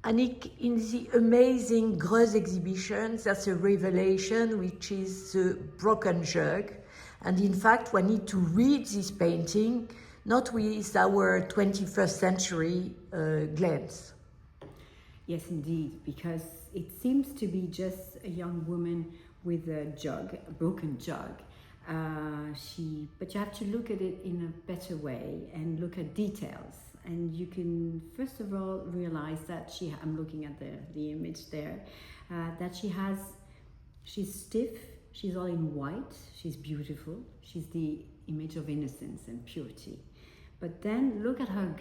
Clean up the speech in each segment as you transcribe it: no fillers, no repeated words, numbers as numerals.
Annick, in the amazing Greuze exhibition, there's a revelation which is the broken jug. And in fact, we need to read this painting, not with our 21st century glance. Yes, indeed, because it seems to be just a young woman with a jug, a broken jug. But you have to look at it in a better way and look at details. And you can, first of all, realize that I'm looking at the image there, that she's stiff, she's all in white, she's beautiful, she's the image of innocence and purity. But then look at her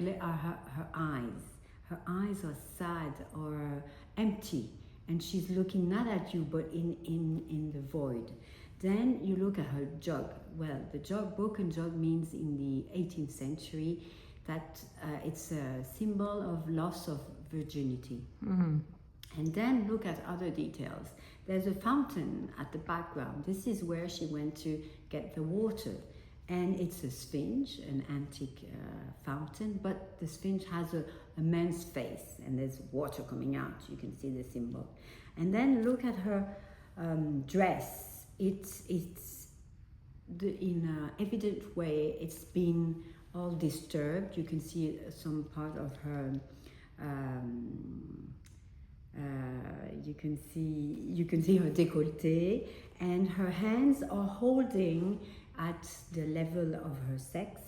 eyes. Her eyes are sad or empty, and she's looking not at you, but in the void. Then you look at her jug. Well, the broken jug means in the 18th century that it's a symbol of loss of virginity. Mm-hmm. And then look at other details. There's a fountain at the background. This is where she went to get the water. And it's a sphinx, an antique fountain, but the sphinx has a man's face and there's water coming out. You can see the symbol. And then look at her dress. It's in an evident way, it's been all disturbed. You can see some part of her. You can see her décolleté, and her hands are holding at the level of her sex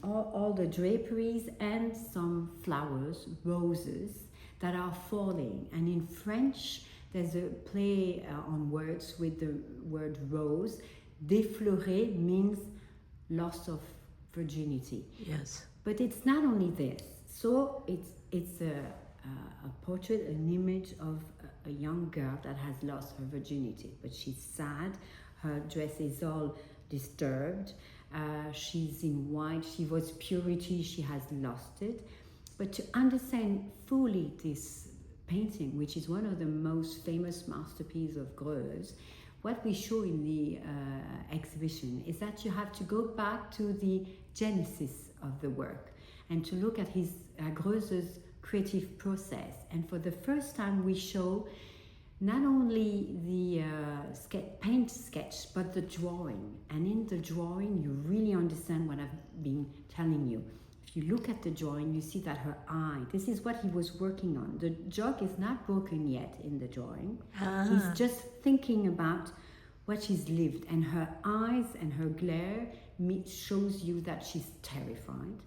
all the draperies and some flowers, roses that are falling. And in French, there's a play on words with the word rose. Défloré means loss of virginity. Yes. But it's not only this. So it's a portrait, an image of a young girl that has lost her virginity. But she's sad. Her dress is all disturbed. She's in white. She was purity. She has lost it. But to understand fully this painting, which is one of the most famous masterpieces of Greuze, what we show in the exhibition is that you have to go back to the genesis of the work and to look at his Greuze's creative process. And for the first time, we show not only the paint sketch, but the drawing. And in the drawing, you really understand what I've been telling you. If you look at the drawing, you see that her eye, this is what he was working on. The jug is not broken yet in the drawing. He's just thinking about what she's lived, and her eyes and her glare shows you that she's terrified.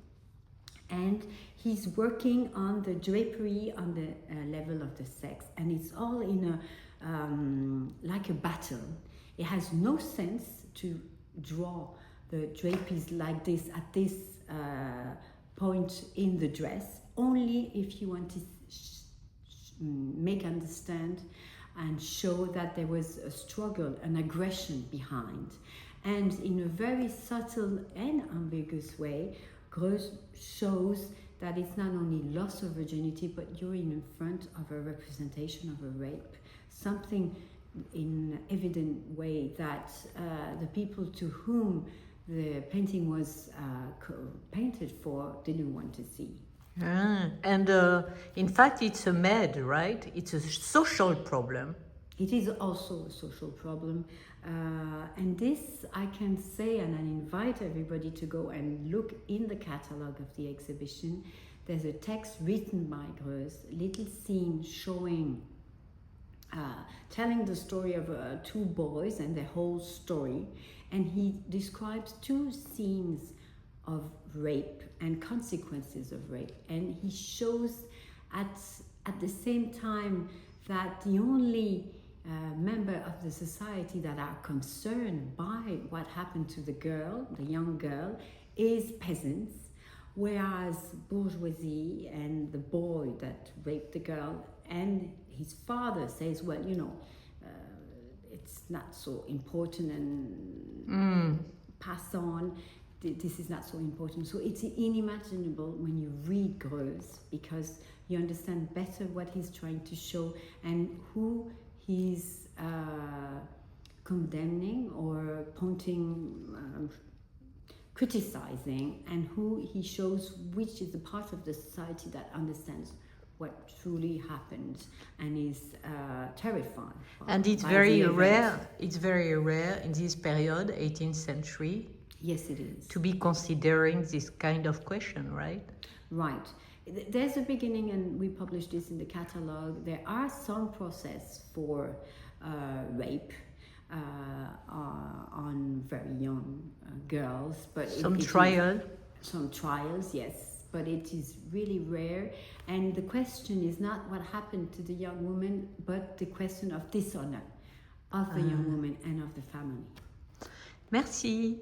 And he's working on the drapery on the level of the sex, and it's all in a like a battle. It has no sense to draw the draperies like this at this point in the dress, only if you want to make understand and show that there was a struggle, an aggression behind. And in a very subtle and ambiguous way, Greuze shows that it's not only loss of virginity, but you're in front of a representation of a rape, something in evident way that the people to whom the painting was painted for didn't want to see. And in fact, it's a med, right? It's a social problem. It is also a social problem. And this I can say, and I invite everybody to go and look in the catalogue of the exhibition. There's a text written by Greuze, little scene showing, telling the story of two boys and their whole story. And he describes two scenes of rape and consequences of rape. And he shows at the same time that the only member of the society that are concerned by what happened to the girl, the young girl, is peasants, whereas bourgeoisie and the boy that raped the girl and his father says, well, you know, it's not so important and pass on, this is not so important. So it's unimaginable when you read Greuze, because you understand better what he's trying to show and who he's condemning or pointing, criticizing, and who he shows which is the part of the society that understands what truly happened, and is terrified. And it's by very the event. rare. It's very rare in this period, 18th century, Yes, it is. to be considering this kind of question, right? Right. There's a beginning, and we published this in the catalog. There are some process for rape on very young girls, but Some trial. Some trials, yes, but it is really rare. And the question is not what happened to the young woman, but the question of dishonor of the young woman and of the family. Merci.